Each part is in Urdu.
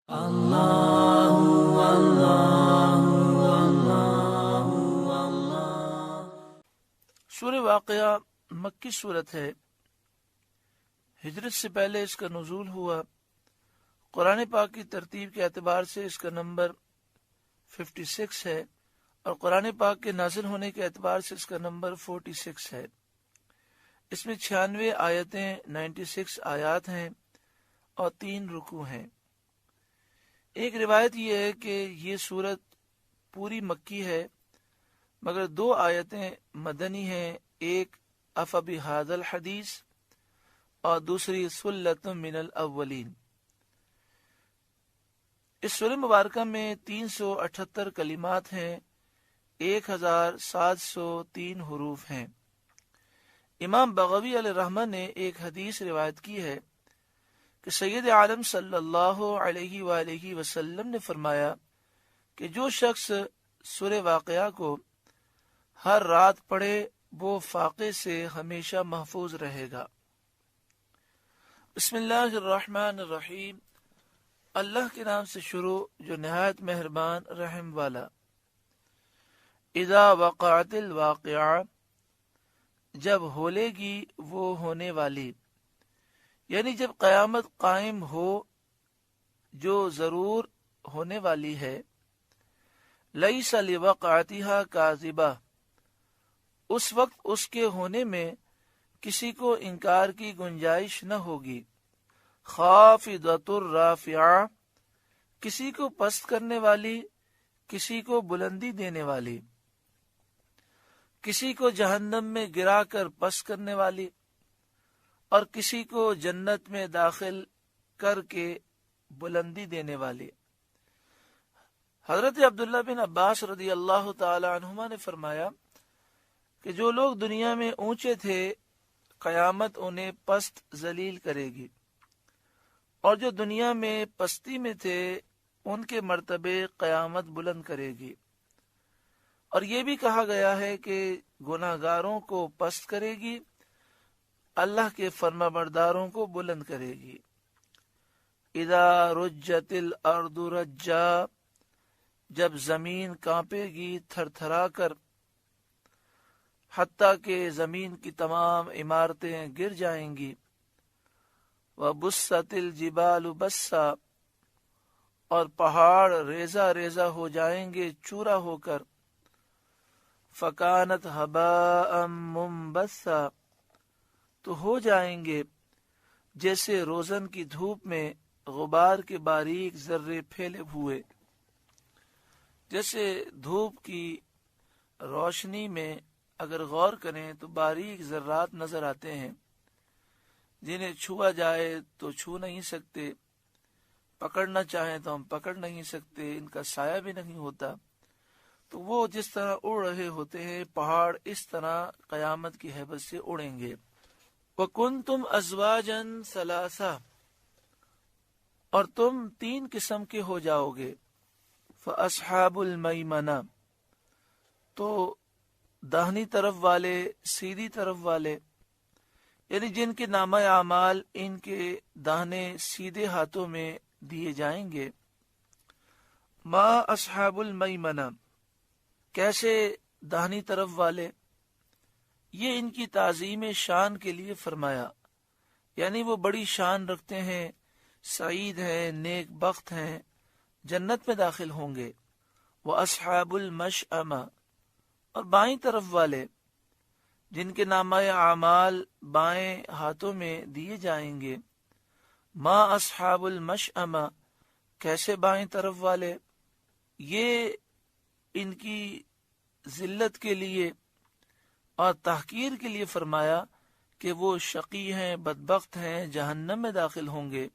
سورہ واقعہ مکی صورت ہے۔ ہجرت سے پہلے اس کا نزول ہوا۔ قرآن پاک کی ترتیب کے اعتبار سے اس کا نمبر 56 ہے، اور قرآن پاک کے نازل ہونے کے اعتبار سے اس کا نمبر 46 ہے۔ اس میں 96 آیتیں 96 آیات ہیں اور 3 رکوع ہیں۔ ایک روایت یہ ہے کہ یہ سورت پوری مکی ہے، مگر 2 آیتیں مدنی ہیں، ایک افبہذا الحدیث اور دوسری ثلۃ من الاولین۔ اس سورہ مبارکہ میں 378 کلمات ہیں، 1703 حروف ہیں۔ امام بغوی علیہ رحمہ نے ایک حدیث روایت کی ہے کہ سید عالم صلی اللہ علیہ وآلہ وسلم نے فرمایا کہ جو شخص سورہ واقعہ کو ہر رات پڑھے وہ فاقے سے ہمیشہ محفوظ رہے گا۔ بسم اللہ الرحمن الرحیم، اللہ کے نام سے شروع جو نہایت مہربان رحم والا۔ اذا وقعت الواقعہ، جب ہولے گی وہ ہونے والی، یعنی جب قیامت قائم ہو جو ضرور ہونے والی ہے۔ لیس لوقعتها کاذبہ، اس وقت اس کے ہونے میں کسی کو انکار کی گنجائش نہ ہوگی۔ خافضۃ الرافعہ، کسی کو پست کرنے والی، کسی کو بلندی دینے والی، کسی کو جہنم میں گرا کر پست کرنے والی، اور کسی کو جنت میں داخل کر کے بلندی دینے والی۔ حضرت عبداللہ بن عباس رضی اللہ تعالی عنہما نے فرمایا کہ جو لوگ دنیا میں اونچے تھے قیامت انہیں پست ذلیل کرے گی، اور جو دنیا میں پستی میں تھے ان کے مرتبے قیامت بلند کرے گی۔ اور یہ بھی کہا گیا ہے کہ گناہگاروں کو پست کرے گی، اللہ کے فرما برداروں کو بلند کرے گی۔ اذا رجت الارض رجا، جب زمین کانپے گی تھر تھرا کر، حتیٰ کہ زمین کی تمام عمارتیں گر جائیں گی۔ وبست الجبال بسا، اور پہاڑ ریزہ ریزہ ہو جائیں گے چورا ہو کر۔ فکانت ہباء منبثا، تو ہو جائیں گے جیسے روزن کی دھوپ میں غبار کے باریک ذرے پھیلے ہوئے۔ جیسے دھوپ کی روشنی میں اگر غور کریں تو باریک ذرات نظر آتے ہیں، جنہیں چھوا جائے تو چھو نہیں سکتے، پکڑنا چاہیں تو ہم پکڑ نہیں سکتے، ان کا سایہ بھی نہیں ہوتا۔ تو وہ جس طرح اڑ رہے ہوتے ہیں، پہاڑ اس طرح قیامت کی ہیبت سے اڑیں گے۔ وَكُنْتُمْ أَزْوَاجًا ثَلَاثَةً، اور تم 3 قسم کے ہو جاؤ گے۔ فَأَصْحَابُ الْمَيْمَنَةِ، تو داہنی طرف والے، سیدھی طرف والے، یعنی جن کے نامہ اعمال ان کے داہنے سیدھے ہاتھوں میں دیے جائیں گے۔ ما اصحاب المیمنہ، کیسے داہنی طرف والے؟ یہ ان کی تعظیم شان کے لیے فرمایا، یعنی وہ بڑی شان رکھتے ہیں، سعید ہیں، نیک بخت ہیں، جنت میں داخل ہوں گے۔ وَأَصْحَابُ الْمَشْأَمَةِ، اور بائیں طرف والے، جن کے نامہ اعمال بائیں ہاتھوں میں دیے جائیں گے۔ ما اصحاب المشأمہ، کیسے بائیں طرف والے؟ یہ ان کی ذلت کے لیے اور تحقیر کے لیے فرمایا کہ وہ شقی ہیں، بدبخت ہیں، جہنم میں داخل ہوں گے۔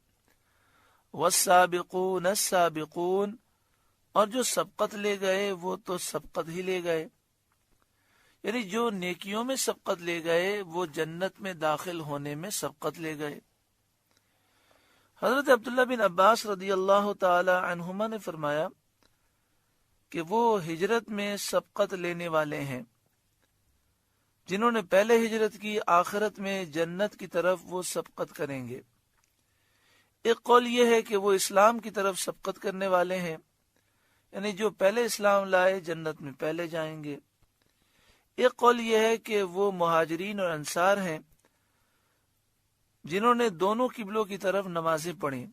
والسابقون السابقون، اور جو سبقت لے گئے وہ تو سبقت ہی لے گئے، یعنی جو نیکیوں میں سبقت لے گئے وہ جنت میں داخل ہونے میں سبقت لے گئے۔ حضرت عبداللہ بن عباس رضی اللہ تعالی عنہما نے فرمایا کہ وہ ہجرت میں سبقت لینے والے ہیں، جنہوں نے پہلے ہجرت کی، آخرت میں جنت کی طرف وہ سبقت کریں گے۔ ایک قول یہ ہے کہ وہ اسلام کی طرف سبقت کرنے والے ہیں، یعنی جو پہلے اسلام لائے جنت میں پہلے جائیں گے۔ ایک قول یہ ہے کہ وہ مہاجرین اور انصار ہیں جنہوں نے دونوں قبلوں کی طرف نمازیں پڑھیں۔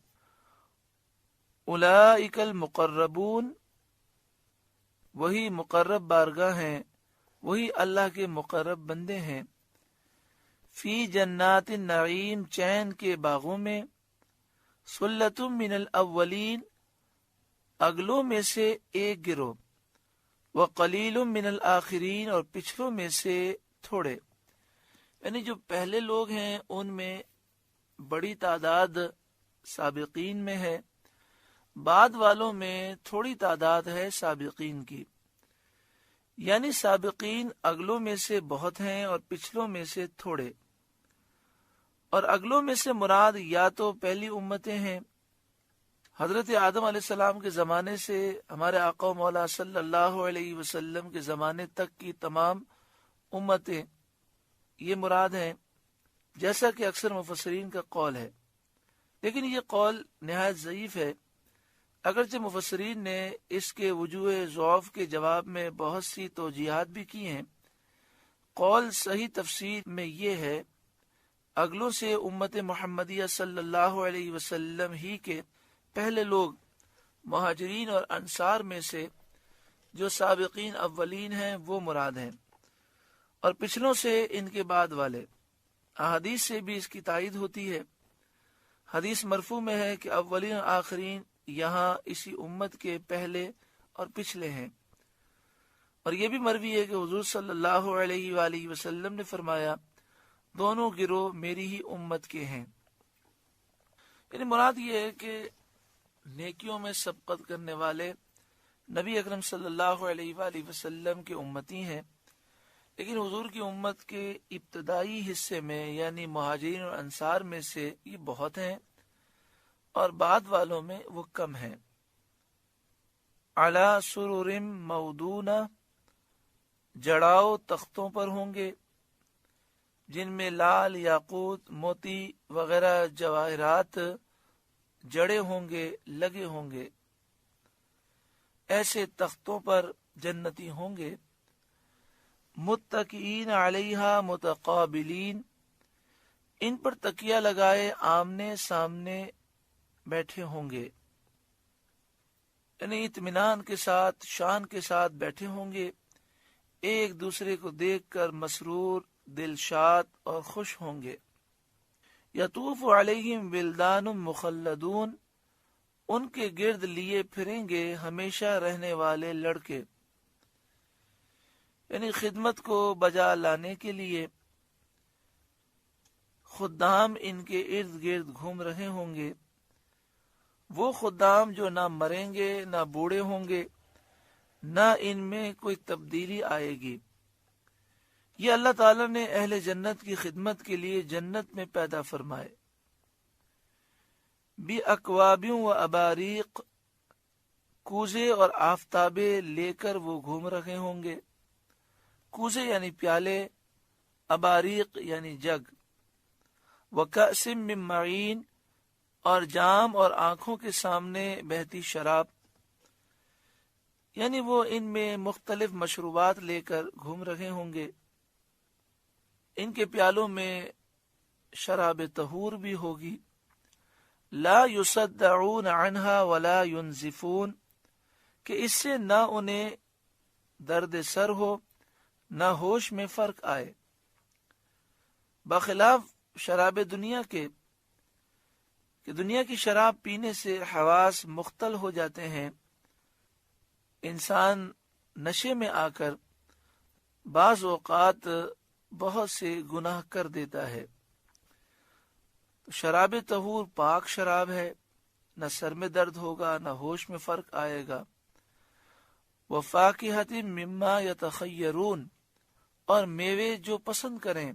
اولئک المقربون، وہی مقرب بارگاہ ہیں، وہی اللہ کے مقرب بندے ہیں۔ فی جنات النعیم، چین کے باغوں میں۔ ثلۃ من الاولین، اگلوں میں سے ایک گروہ۔ وقلیل من الآخرین، اور پچھلوں میں سے تھوڑے، یعنی جو پہلے لوگ ہیں ان میں بڑی تعداد سابقین میں ہے، بعد والوں میں تھوڑی تعداد ہے سابقین کی، یعنی سابقین اگلوں میں سے بہت ہیں اور پچھلوں میں سے تھوڑے۔ اور اگلوں میں سے مراد یا تو پہلی امتیں ہیں، حضرت آدم علیہ السلام کے زمانے سے ہمارے آقا و مولا صلی اللہ علیہ وسلم کے زمانے تک کی تمام امتیں یہ مراد ہیں، جیسا کہ اکثر مفسرین کا قول ہے، لیکن یہ قول نہایت ضعیف ہے۔ اگرچہ مفسرین نے اس کے وجوہ ضعف کے جواب میں بہت سی توجیہات بھی کی ہیں، قول صحیح تفسیر میں یہ ہے اگلوں سے امت محمدیہ صلی اللہ علیہ وسلم ہی کے پہلے لوگ مہاجرین اور انصار میں سے جو سابقین اولین ہیں وہ مراد ہیں، اور پچھلوں سے ان کے بعد والے۔ احادیث سے بھی اس کی تائید ہوتی ہے۔ حدیث مرفوع میں ہے کہ اولین اور آخرین یہاں اسی امت کے پہلے اور پچھلے ہیں، اور یہ بھی مروی ہے کہ حضور صلی اللہ علیہ وآلہ وسلم نے فرمایا دونوں گروہ میری ہی امت کے ہیں۔ یعنی مراد یہ ہے کہ نیکیوں میں سبقت کرنے والے نبی اکرم صلی اللہ علیہ وآلہ وسلم کے امتی ہیں، لیکن حضور کی امت کے ابتدائی حصے میں یعنی مہاجرین اور انصار میں سے یہ بہت ہیں اور بعد والوں میں وہ کم ہیں۔ علی سرر مودونہ، جڑاؤ تختوں پر ہوں گے جن میں لال، یاقوت، موتی وغیرہ جواہرات جڑے ہوں گے، لگے ہوں گے۔ ایسے تختوں پر جنتی ہوں گے۔ متکئین علیہا متقابلین، ان پر تکیہ لگائے آمنے سامنے بیٹھے ہوں گے، یعنی اطمینان کے ساتھ، شان کے ساتھ بیٹھے ہوں گے، ایک دوسرے کو دیکھ کر مسرور، دلشاد اور خوش ہوں گے۔ یطوف علیہم ولدان مخلدون، ان کے گرد لیے پھریں گے ہمیشہ رہنے والے لڑکے، یعنی خدمت کو بجا لانے کے لیے خدام ان کے ارد گرد گھوم رہے ہوں گے۔ وہ خدام جو نہ مریں گے، نہ بوڑھے ہوں گے، نہ ان میں کوئی تبدیلی آئے گی۔ یہ اللہ تعالیٰ نے اہل جنت کی خدمت کے لیے جنت میں پیدا فرمائے۔ بی اکوابیوں و اباریق، کوزے اور آفتابے لے کر وہ گھوم رہے ہوں گے۔ کوزے یعنی پیالے، اباریق یعنی جگ۔ وکأس من معین، اور جام اور آنکھوں کے سامنے بہتی شراب، یعنی وہ ان میں مختلف مشروبات لے کر گھوم رہے ہوں گے۔ ان کے پیالوں میں شراب طہور بھی ہوگی۔ لا یصدعون عنہا ولا ینزفون، کہ اس سے نہ انہیں درد سر ہو نہ ہوش میں فرق آئے، بخلاف شراب دنیا کے کہ دنیا کی شراب پینے سے حواس مختل ہو جاتے ہیں، انسان نشے میں آ کر بعض اوقات بہت سے گناہ کر دیتا ہے۔ شراب طہور پاک شراب ہے، نہ سر میں درد ہوگا نہ ہوش میں فرق آئے گا۔ وفاکہۃ مما یتخیرون، اور میوے جو پسند کریں۔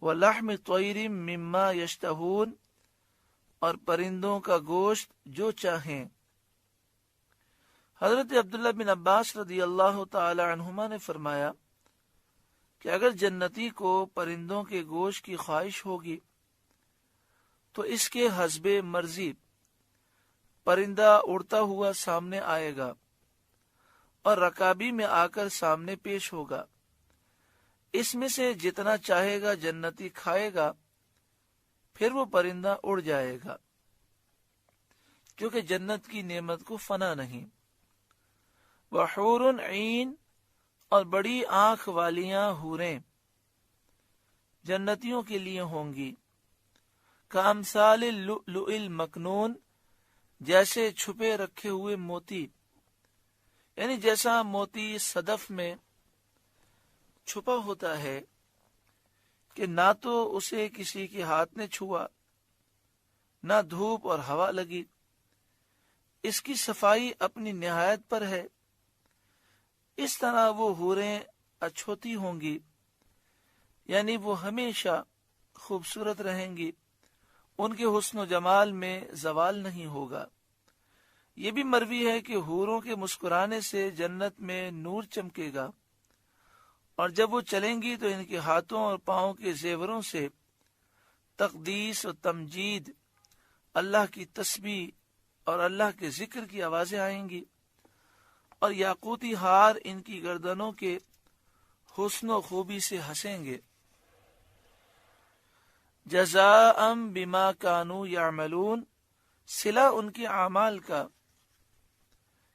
ولحم طیر مما یشتہون، اور پرندوں کا گوشت جو چاہیں۔ حضرت عبداللہ بن عباس رضی اللہ تعالی عنہما نے فرمایا کہ اگر جنتی کو پرندوں کے گوشت کی خواہش ہوگی تو اس کے حسب مرضی پرندہ اڑتا ہوا سامنے آئے گا اور رکابی میں آ کر سامنے پیش ہوگا. اس میں سے جتنا چاہے گا جنتی کھائے گا، پھر وہ پرندہ اڑ جائے گا، کیونکہ جنت کی نعمت کو فنا نہیں. وحور عین، اور بڑی آنکھ والیاں حوریں جنتیوں کے لیے ہوں گی. کامثال اللؤلؤ المکنون، جیسے چھپے رکھے ہوئے موتی، یعنی جیسا موتی صدف میں چھپا ہوتا ہے کہ نہ تو اسے کسی کے ہاتھ نے چھوا، نہ دھوپ اور ہوا لگی. اس کی صفائی اپنی نہایت پر ہے. اس طرح وہ حوریں اچھوتی ہوں گی، یعنی وہ ہمیشہ خوبصورت رہیں گی، ان کے حسن و جمال میں زوال نہیں ہوگا. یہ بھی مروی ہے کہ حوروں کے مسکرانے سے جنت میں نور چمکے گا، اور جب وہ چلیں گی تو ان کے ہاتھوں اور پاؤں کے زیوروں سے تقدیس و تمجید، اللہ کی تسبیح اور اللہ کے ذکر کی آوازیں آئیں گی، اور یاقوتی ہار ان کی گردنوں کے حسن و خوبی سے ہنسیں گے. جزاء بما کانوا یعملون، صلہ ان کے اعمال کا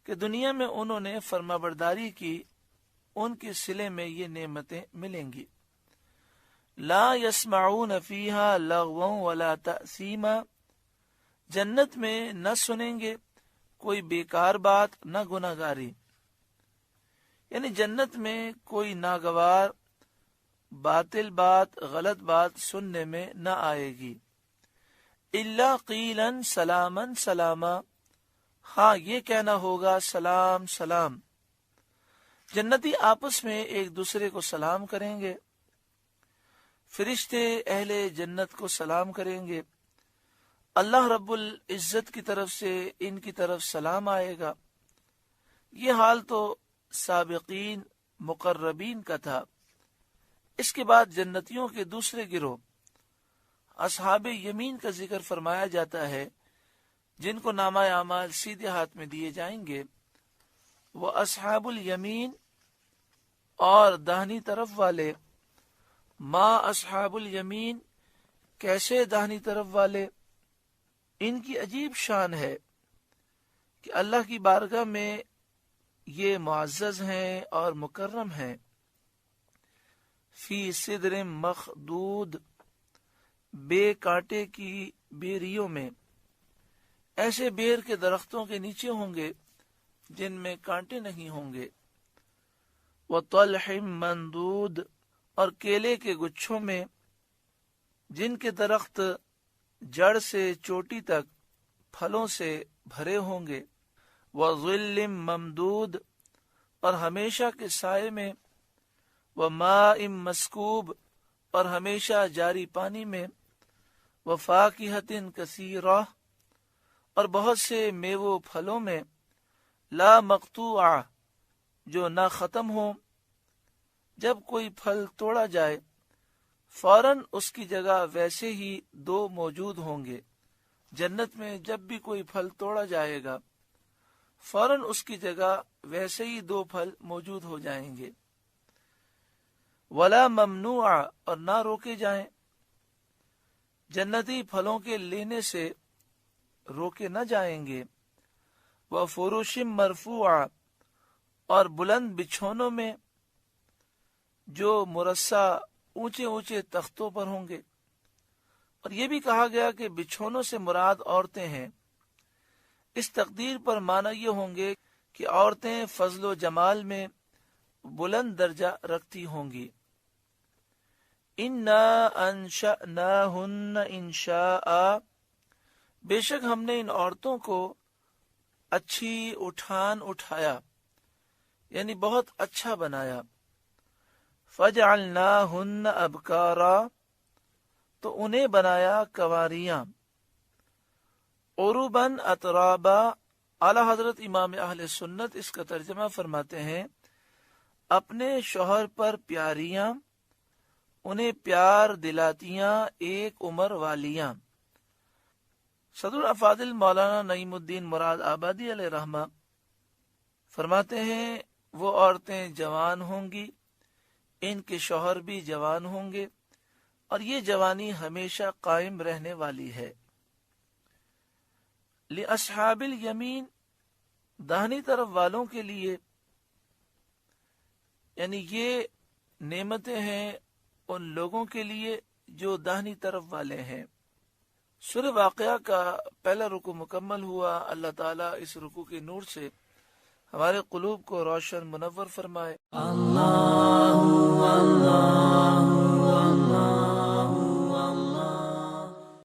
کہ دنیا میں انہوں نے فرما برداری کی، ان کے صلے میں یہ نعمتیں ملیں گی. لا يسمعون فیہا لغوا ولا تأثیما، جنت میں نہ سنیں گے کوئی بیکار بات نہ گناہ گاری، یعنی جنت میں کوئی ناگوار باطل بات، غلط بات سننے میں نہ آئے گی. الا قیلا سلاما سلاما، ہاں یہ کہنا ہوگا سلام سلام. جنتی آپس میں ایک دوسرے کو سلام کریں گے، فرشتے اہل جنت کو سلام کریں گے، اللہ رب العزت کی طرف سے ان کی طرف سلام آئے گا. یہ حال تو سابقین مقربین کا تھا. اس کے بعد جنتیوں کے دوسرے گروہ اصحاب یمین کا ذکر فرمایا جاتا ہے، جن کو نامہ اعمال سیدھے ہاتھ میں دیے جائیں گے. وہ اصحاب الیمین، اور داہنی طرف والے. ما اصحاب الیمین، کیسے داہنی طرف والے؟ ان کی عجیب شان ہے کہ اللہ کی بارگاہ میں یہ معزز ہیں اور مکرم ہیں. فی صدر مخدود، بے کانٹے کی بیریوں میں، ایسے بیر کے درختوں کے نیچے ہوں گے جن میں کانٹے نہیں ہوں گے. وطلح مندود، اور کیلے کے گچھوں میں جن کے درخت جڑ سے چوٹی تک پھلوں سے بھرے ہوں گے. وظل ممدود، اور ہمیشہ کے سائے میں. وماء مسکوب، اور ہمیشہ جاری پانی میں. وفاکہۃ کثیرہ، اور بہت سے میووں پھلوں میں. لا مقطوعہ، جو نہ ختم ہو. جب کوئی پھل توڑا جائے فوراً اس کی جگہ ویسے ہی دو موجود ہوں گے. جنت میں جب بھی کوئی پھل توڑا جائے گا فوراً اس کی جگہ ویسے ہی دو پھل موجود ہو جائیں گے. ولا ممنوعہ، اور نہ روکے جائیں. جنتی پھلوں کے لینے سے روکے نہ جائیں گے. وفروش مرفوعہ، اور بلند بچھونوں میں جو مرصع اونچے اونچے تختوں پر ہوں گے. اور یہ بھی کہا گیا کہ بچھونوں سے مراد عورتیں ہیں. اس تقدیر پر معنی یہ ہوں گے کہ عورتیں فضل و جمال میں بلند درجہ رکھتی ہوں گی. انا انشأناہن انشاء، بے شک ہم نے ان عورتوں کو اچھی اٹھایا، یعنی بہت اچھا بنایا. فجعلناہن ابکارا، تو انہیں بنایا کنواریاں. عرباً اترابا، اعلی حضرت امام اہل سنت اس کا ترجمہ فرماتے ہیں اپنے شوہر پر پیاریاں، انہیں پیار دلاتیاں ایک عمر والیاں. صدر افاضل مولانا نعیم الدین مراد آبادی علیہ رحمہ فرماتے ہیں وہ عورتیں جوان ہوں گی، ان کے شوہر بھی جوان ہوں گے، اور یہ جوانی ہمیشہ قائم رہنے والی ہے۔ لِأَصْحَابِ الیمین، داہنی طرف والوں کے لیے، یعنی یہ نعمتیں ہیں ان لوگوں کے لیے جو داہنی طرف والے ہیں۔ سورہ واقعہ کا پہلا رکوع مکمل ہوا۔ اللہ تعالیٰ اس رکوع کے نور سے ہمارے قلوب کو روشن منور فرمائے۔ اللہ اللہ اللہ